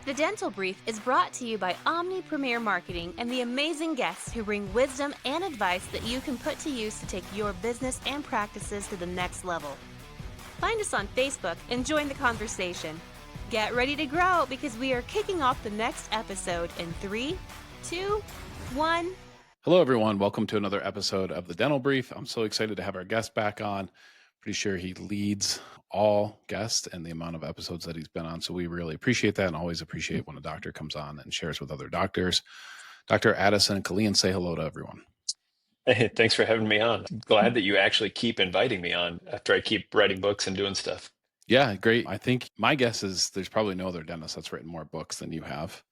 The Dental Brief is brought to you by Omni Premier Marketing and the amazing guests who bring wisdom and advice that you can put to use to take your business and practices to the next level. Find us on Facebook and join the conversation. Get ready to grow because we are kicking off the next episode in 3, 2, 1. Hello, everyone. Welcome to another episode of the Dental Brief. I'm so excited to have our guest back on. Pretty sure he leads all guests and the amount of episodes that he's been on. So we really appreciate that and always appreciate when a doctor comes on and shares with other doctors. Dr. Addison Killeen, say hello to everyone. Hey, thanks for having me on. I'm glad that you actually keep inviting me on after I keep writing books and doing stuff. Yeah, great. I think my guess is there's probably no other dentist that's written more books than you have.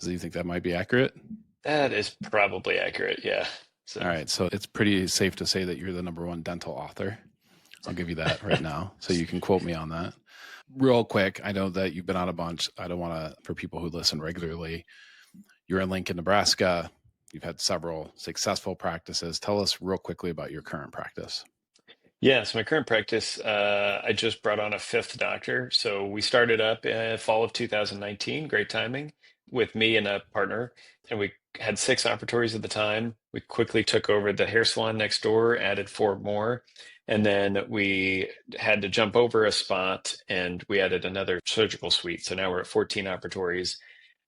Do you think that might be accurate? That is probably accurate, yeah. All right, so it's pretty safe to say that you're the number one dental author. I'll give you that right now, so you can quote me on that. Real quick, I know that you've been on a bunch. I don't want to, for people who listen regularly, you're in Lincoln, Nebraska. You've had several successful practices. Tell us real quickly about your current practice. Yeah, so my current practice, I just brought on a fifth doctor. So we started up in fall of 2019, great timing, with me and a partner. And we had 6 operatories at the time. We quickly took over the hair salon next door, added 4 more. And then we had to jump over a spot and we added another surgical suite. So now we're at 14 operatories.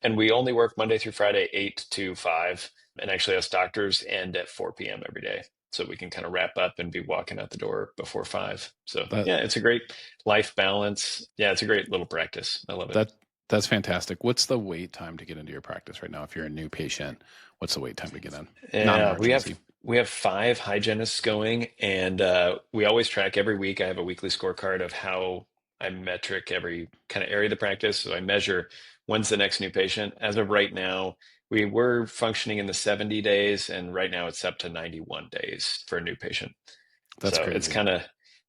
And we only work Monday through Friday, 8 to 5. And actually, us doctors end at 4 p.m. every day. So we can kind of wrap up and be walking out the door before 5. So yeah, it's a great life balance. Yeah, it's a great little practice. I love it. That's fantastic. What's the wait time to get into your practice right now? If you're a new patient, what's the wait time to get in? Yeah, we have 5 hygienists going, and we always track every week. I have a weekly scorecard of how I metric every kind of area of the practice. So I measure when's the next new patient. As of right now, we were functioning in the 70 days, and right now it's up to 91 days for a new patient. That's so crazy.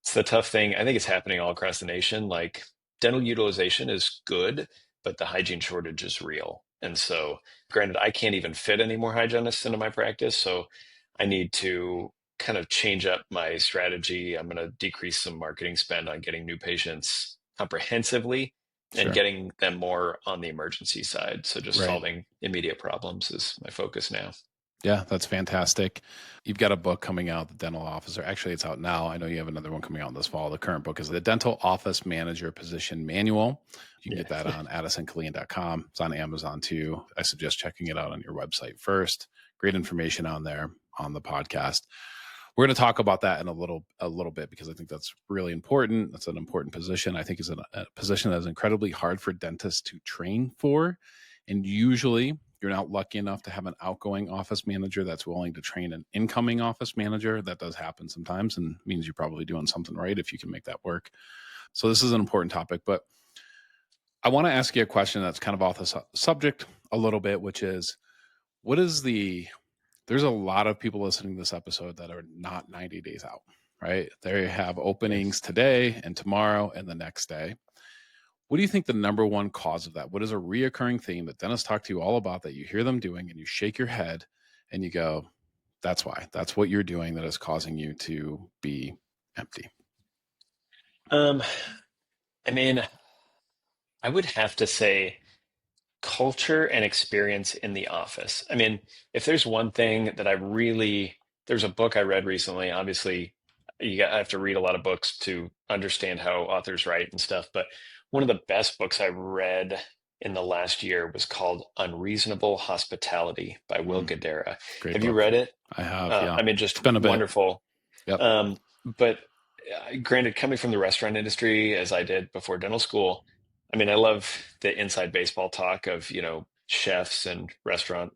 It's the tough thing. I think it's happening all across the nation. Like, dental utilization is good, but the hygiene shortage is real. And so, granted, I can't even fit any more hygienists into my practice. So I need to kind of change up my strategy. I'm going to decrease some marketing spend on getting new patients comprehensively and getting them more on the emergency side. So just solving immediate problems is my focus now. Yeah, that's fantastic. You've got a book coming out, The Dental Officer. Actually, it's out now. I know you have another one coming out this fall. The current book is The Dental Office Manager Position Manual. You can get that on AddisonKilleen.com. It's on Amazon too. I suggest checking it out on your website first. Great information on there on the podcast. We're going to talk about that in a little bit because I think that's really important. That's an important position. I think is a position that is incredibly hard for dentists to train for. And usually you're not lucky enough to have an outgoing office manager that's willing to train an incoming office manager. That does happen sometimes and means you're probably doing something right if you can make that work. So this is an important topic, but I want to ask you a question that's kind of off the subject a little bit, which is, there's a lot of people listening to this episode that are not 90 days out, right? They have openings today and tomorrow and the next day. What do you think the number one cause of that? What is a reoccurring theme that dentists talk to you all about that you hear them doing and you shake your head and you go, that's why. That's what you're doing that is causing you to be empty? I mean, I would have to say culture and experience in the office. I mean, if there's one thing that there's a book I read recently, obviously I have to read a lot of books to understand how authors write and stuff, but one of the best books I read in the last year was called Unreasonable Hospitality by Will Guidara. Have you read it? I have, yeah. I mean, just it's been a bit. Wonderful. Yep. But granted, coming from the restaurant industry, as I did before dental school, I mean, I love the inside baseball talk of, chefs and restaurant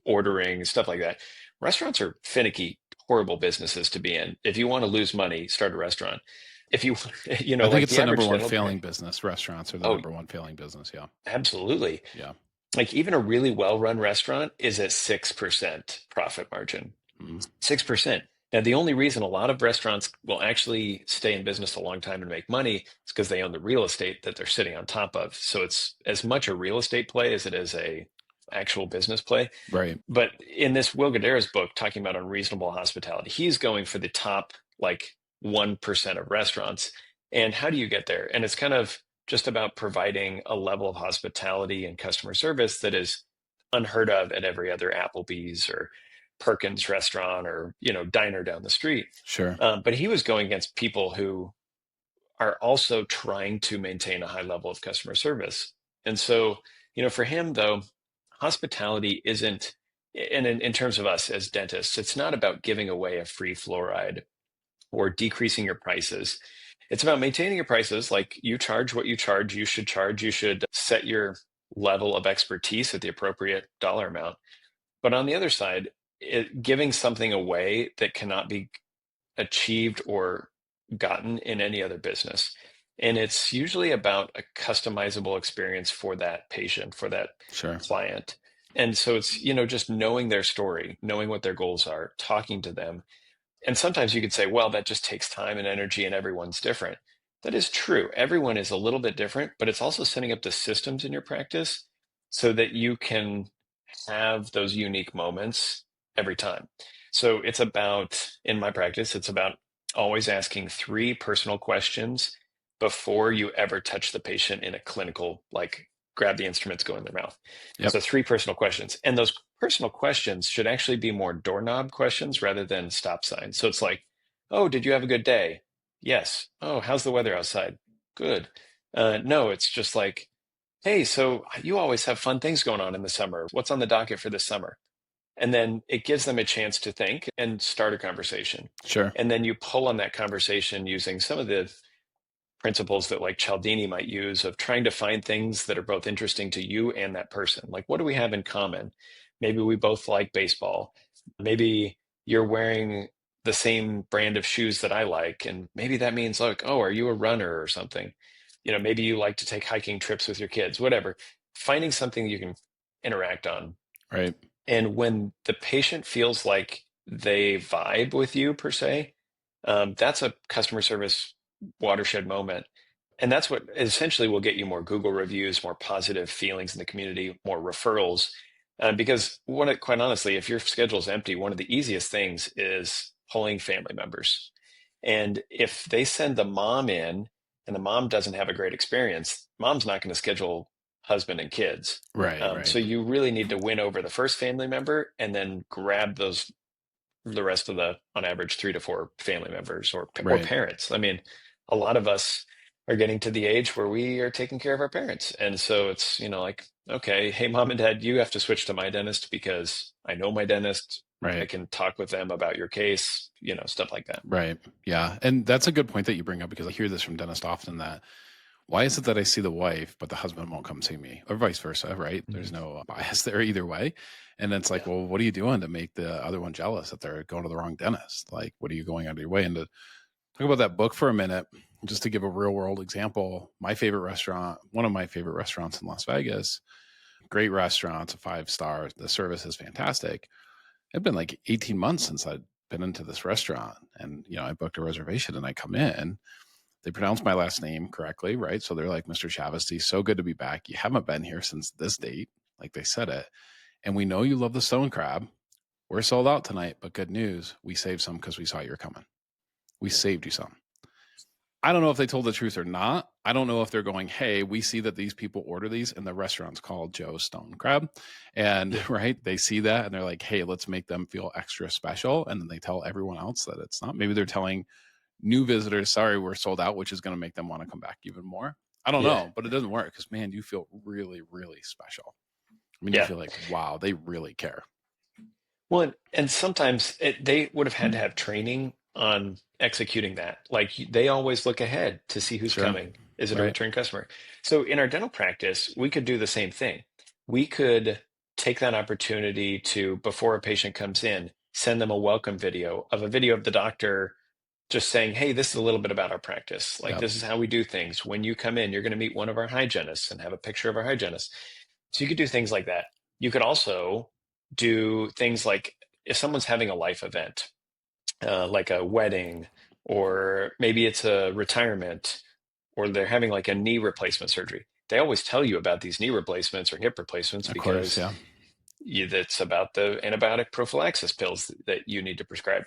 ordering, stuff like that. Restaurants are finicky, horrible businesses to be in. If you want to lose money, start a restaurant. If you, I think it's the number one failing business. Restaurants are the number one failing business. Yeah, absolutely. Yeah. Like even a really well-run restaurant is at 6% profit margin. 6%. Now, the only reason a lot of restaurants will actually stay in business a long time and make money is because they own the real estate that they're sitting on top of. So it's as much a real estate play as it is a actual business play. Right. But in this Will Guidara's book, talking about unreasonable hospitality, he's going for the top, 1% of restaurants. And how do you get there? And it's kind of just about providing a level of hospitality and customer service that is unheard of at every other Applebee's or Perkins restaurant or, diner down the street. Sure. But he was going against people who are also trying to maintain a high level of customer service. And so, for him, though, hospitality isn't, and in terms of us as dentists, it's not about giving away a free fluoride or decreasing your prices. It's about maintaining your prices. Like, you charge what you charge, you should set your level of expertise at the appropriate dollar amount. But on the other side, giving something away that cannot be achieved or gotten in any other business. And it's usually about a customizable experience for that patient, for that Sure. client. And so it's, just knowing their story, knowing what their goals are, talking to them. And sometimes you could say, well, that just takes time and energy and everyone's different. That is true. Everyone is a little bit different, but it's also setting up the systems in your practice so that you can have those unique moments every time. So it's about, in my practice, it's about always asking 3 personal questions before you ever touch the patient in a clinical, like grab the instruments, go in their mouth. Yep. So 3 personal questions. And those personal questions should actually be more doorknob questions rather than stop signs. So it's like, oh, did you have a good day? Yes. Oh, how's the weather outside? Good. No, it's just like, hey, so you always have fun things going on in the summer. What's on the docket for this summer? And then it gives them a chance to think and start a conversation. Sure. And then you pull on that conversation using some of the principles that like Cialdini might use of trying to find things that are both interesting to you and that person. Like, what do we have in common? Maybe we both like baseball. Maybe you're wearing the same brand of shoes that I like. And maybe that means, like, oh, are you a runner or something? Maybe you like to take hiking trips with your kids, whatever. Finding something you can interact on. Right. And when the patient feels like they vibe with you, per se, that's a customer service watershed moment. And that's what essentially will get you more Google reviews, more positive feelings in the community, more referrals. Because quite honestly, if your schedule's empty, one of the easiest things is pulling family members. And if they send the mom in and the mom doesn't have a great experience, mom's not going to schedule husband and kids. Right. So you really need to win over the first family member and then grab the rest of on average, 3 to 4 family members or Right. parents. I mean, a lot of us are getting to the age where we are taking care of our parents. And so it's, like, okay, hey, mom and dad, you have to switch to my dentist because I know my dentist. Right. I can talk with them about your case, stuff like that. Right. Yeah. And that's a good point that you bring up, because I hear this from dentists often, that why is it that I see the wife, but the husband won't come see me, or vice versa, right? Mm-hmm. There's no bias there either way. And it's like, well, what are you doing to make the other one jealous that they're going to the wrong dentist? Like, what are you going out of your way? And to talk about that book for a minute, just to give a real world example, one of my favorite restaurants in Las Vegas, great restaurant, it's a 5-star. The service is fantastic. It'd been like 18 months since I'd been into this restaurant, and, I booked a reservation and I come in. They pronounce my last name correctly, right? So they're like, Mr. Chavesty, so good to be back. You haven't been here since this date, like they said it. And we know you love the stone crab. We're sold out tonight, but good news, we saved some because we saw you were coming. We saved you some. I don't know if they told the truth or not. I don't know if they're going, hey, we see that these people order these and the restaurant's called Joe's Stone Crab. And right, they see that and they're like, hey, let's make them feel extra special. And then they tell everyone else that it's not. Maybe they're telling new visitors, sorry, we're sold out, which is going to make them want to come back even more. I don't know, but it doesn't work because, man, you feel really, really special. I mean, you feel like, wow, they really care. Well, and sometimes they would have had to have training on executing that. Like, they always look ahead to see who's coming. Is it a return customer? So in our dental practice, we could do the same thing. We could take that opportunity to, before a patient comes in, send them a welcome video of the doctor just saying, hey, this is a little bit about our practice. Like, this is how we do things. When you come in, you're going to meet one of our hygienists and have a picture of our hygienist. So you could do things like that. You could also do things like, if someone's having a life event, like a wedding, or maybe it's a retirement, or they're having like a knee replacement surgery. They always tell you about these knee replacements or hip replacements because that's about the antibiotic prophylaxis pills that you need to prescribe.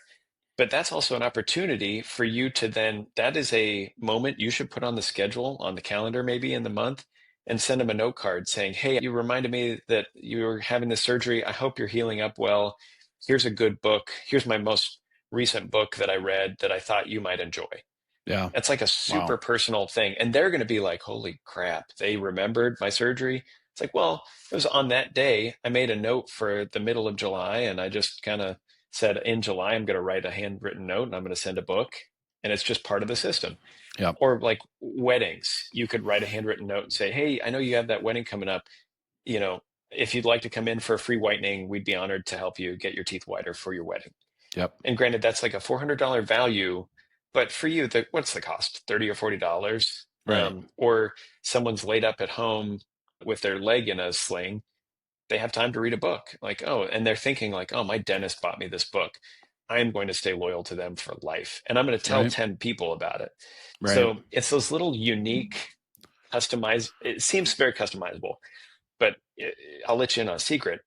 But that's also an opportunity for you to then, that is a moment you should put on the schedule, on the calendar, maybe in the month, and send them a note card saying, hey, you reminded me that you were having this surgery. I hope you're healing up well. Here's a good book. Here's my most recent book that I read that I thought you might enjoy. Yeah. It's like a Wow. super personal thing. And they're going to be like, holy crap, they remembered my surgery. It's like, well, it was on that day. I made a note for the middle of July and I just kind of said, in July, I'm going to write a handwritten note and I'm going to send a book. And it's just part of the system. Yep. Or like weddings, you could write a handwritten note and say, hey, I know you have that wedding coming up. You know, if you'd like to come in for a free whitening, we'd be honored to help you get your teeth whiter for your wedding. Yep. And granted, that's like a $400 value, but for you, what's the cost? $30 or $40. Right. Or someone's laid up at home with their leg in a sling. They have time to read a book. Like, oh, and they're thinking like, oh, my dentist bought me this book. I am going to stay loyal to them for life. And I'm going to tell Right. 10 people about it. Right. So it's those little unique, customized, it seems very customizable, but I'll let you in on a secret.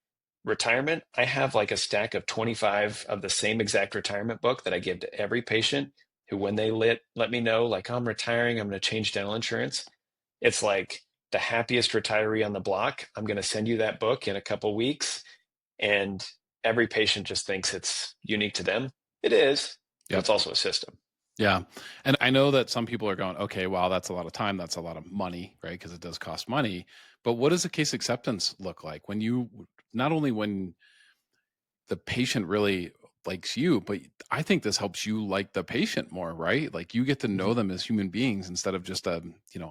Retirement, I have like a stack of 25 of the same exact retirement book that I give to every patient who, when they let me know, like, oh, I'm retiring, I'm going to change dental insurance. It's like the happiest retiree on the block. I'm going to send you that book in a couple weeks. And every patient just thinks it's unique to them. It is, but Yep. it's also a system. Yeah. And I know that some people are going, okay, wow, that's a lot of time. That's a lot of money, right? Because it does cost money. But what does a case acceptance look like when you, not only when the patient really likes you, but I think this helps you like the patient more, right? Like you get to know them as human beings instead of just a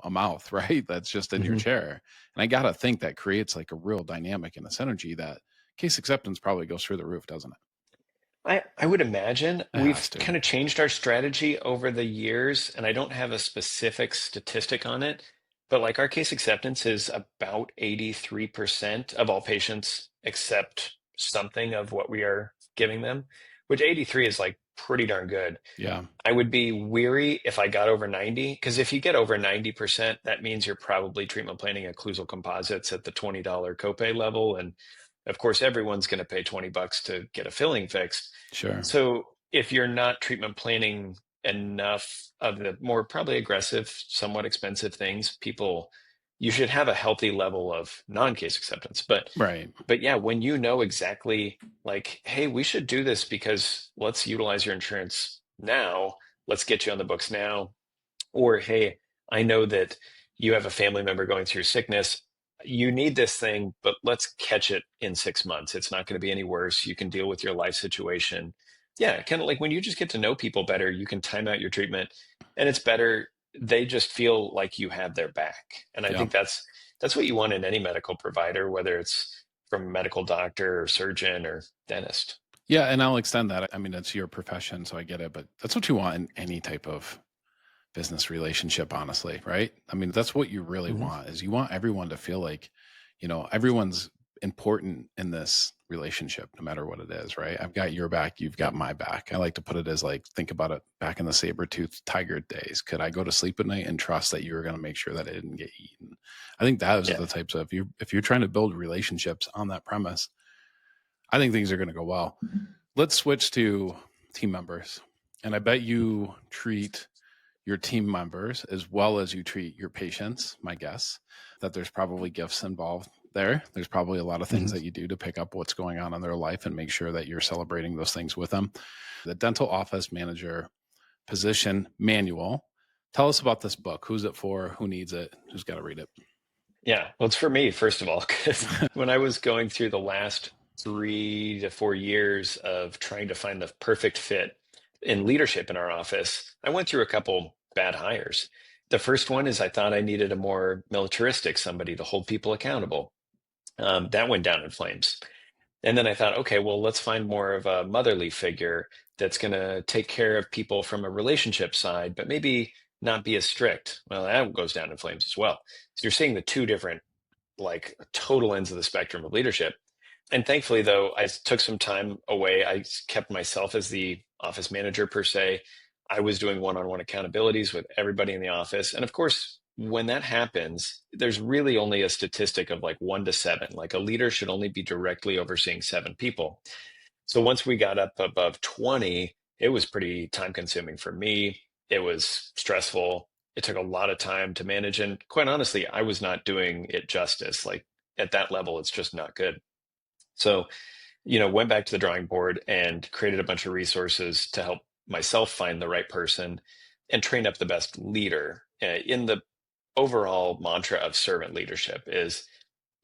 mouth, right? That's just in your chair. And I got to think that creates like a real dynamic and a synergy that case acceptance probably goes through the roof, doesn't it? I would imagine It we've has to. kind of changed our strategy over the years, and I don't have a specific statistic on it, but like our case acceptance is about 83% of all patients accept something of what we are giving them, which 83 is like pretty darn good. Yeah. I would be weary if I got over 90, because if you get over 90%, that means you're probably treatment planning occlusal composites at the $20 copay level. And of course, everyone's going to pay $20 to get a filling fixed. Sure. So if you're not treatment planning enough of the more probably aggressive, somewhat expensive things, you should have a healthy level of non-case acceptance. Right. But yeah, when you know exactly like, hey, we should do this because let's utilize your insurance now, let's get you on the books now. Or, hey, I know that you have a family member going through sickness. You need this thing, but let's catch it in 6 months. It's not going to be any worse. You can deal with your life situation. Yeah, kind of like when you just get to know people better, you can time out your treatment and it's better. They just feel like you have their back. And I think that's what you want in any medical provider, whether it's from a medical doctor or surgeon or dentist. Yeah. And I'll extend that. I mean, it's your profession, so I get it, but that's what you want in any type of business relationship, honestly, right? I mean, that's what you really want is you want everyone to feel like, everyone's important in this relationship, no matter what it is, right? I've got your back, you've got my back. I like to put it as like, think about it back in the saber-toothed tiger days. Could I go to sleep at night and trust that you were going to make sure that it didn't get eaten? I think those are the types of, if you're trying to build relationships on that premise, I think things are going to go well. Let's switch to team members. And I bet you treat your team members as well as you treat your patients, my guess, that there's probably gifts involved there. There's probably a lot of things that you do to pick up what's going on in their life and make sure that you're celebrating those things with them. The Dental Office Manager Position Manual. Tell us about this book. Who's it for? Who needs it? Who's got to read it? Yeah, well, it's for me, first of all, because when I was going through the last 3 to 4 years of trying to find the perfect fit in leadership in our office, I went through a couple bad hires. The first one is I thought I needed a more militaristic somebody to hold people accountable. That went down in flames. And then I thought, okay, well, let's find more of a motherly figure that's going to take care of people from a relationship side, but maybe not be as strict. Well, that goes down in flames as well. So you're seeing the two different, like, total ends of the spectrum of leadership. And thankfully, though, I took some time away. I kept myself as the office manager per se. I was doing one-on-one accountabilities with everybody in the office. And of course, when that happens, there's really only a statistic of like 1 to 7. Like a leader should only be directly overseeing 7 people. So once we got up above 20, it was pretty time consuming for me. It was stressful. It took a lot of time to manage. And quite honestly, I was not doing it justice. Like at that level, it's just not good. So, went back to the drawing board and created a bunch of resources to help myself find the right person and train up the best leader. In the overall mantra of servant leadership is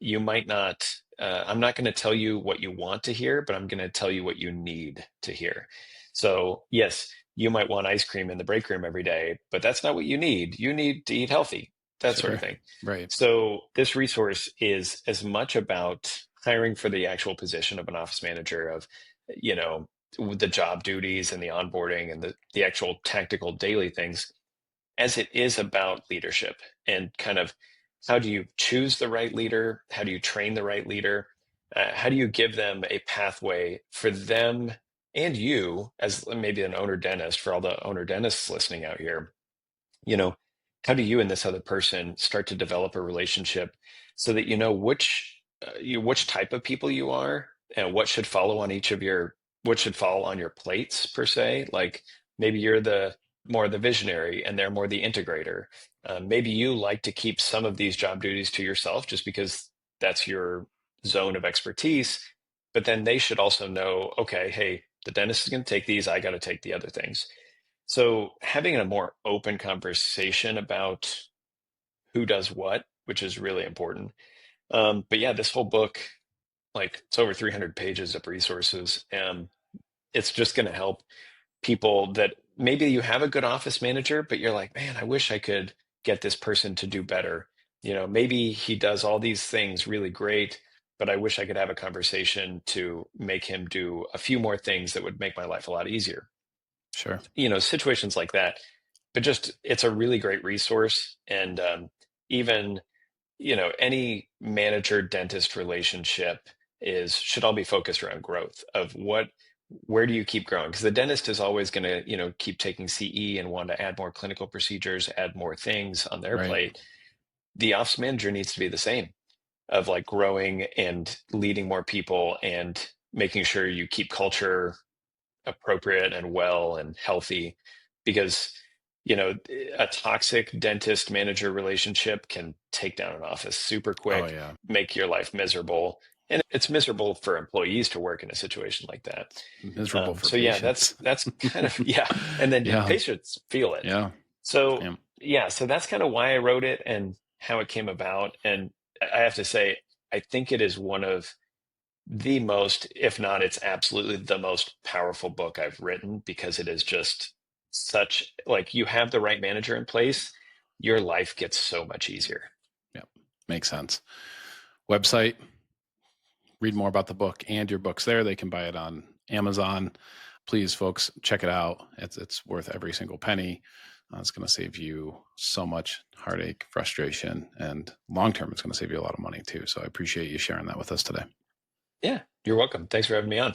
you might not, I'm not going to tell you what you want to hear, but I'm going to tell you what you need to hear. So, yes, you might want ice cream in the break room every day, but that's not what you need. You need to eat healthy, that sort of Sure. thing. Right. So, this resource is as much about hiring for the actual position of an office manager, of, you know, the job duties and the onboarding and the actual tactical daily things, as it is about leadership and kind of how do you choose the right leader? How do you train the right leader? How do you give them a pathway for them and you, as maybe an owner dentist, for all the owner dentists listening out here, you know, how do you and this other person start to develop a relationship so that you know which type of people you are and what should follow on what should fall on your plates per se? Like maybe you're the more the visionary and they're more the integrator. Maybe you like to keep some of these job duties to yourself just because that's your zone of expertise. But then they should also know, okay, hey, the dentist is going to take these, I got to take the other things. So having a more open conversation about who does what, which is really important. But yeah, this whole book, like it's over 300 pages of resources. It's just going to help people that maybe you have a good office manager, but you're like, man, I wish I could get this person to do better. Maybe he does all these things really great, but I wish I could have a conversation to make him do a few more things that would make my life a lot easier. Sure. Situations like that. But just, it's a really great resource. And even, any manager dentist relationship should all be focused around growth of where do you keep growing? Because the dentist is always going to, keep taking CE and want to add more clinical procedures, add more things on their Right. plate. The office manager needs to be the same, of like growing and leading more people and making sure you keep culture appropriate and well and healthy, because a toxic dentist manager relationship can take down an office super Oh quick, yeah. make your life miserable, and it's miserable for employees to work in a situation like that. Miserable for So yeah, patients. that's kind of yeah, and then Yeah. patients feel it. Yeah. So Yeah. yeah, so that's kind of why I wrote it and how it came about. And I have to say, I think it is one of the most, if not, it's absolutely the most powerful book I've written, because it is just such, like, you have the right manager in place, your life gets so much easier. Yeah. Makes sense. Website, read more about the book and your books there. They can buy it on Amazon. Please, folks, check it out. It's worth every single penny. It's going to save you so much heartache, frustration, and long term, it's going to save you a lot of money too. So I appreciate you sharing that with us today. Yeah, you're welcome. Thanks for having me on.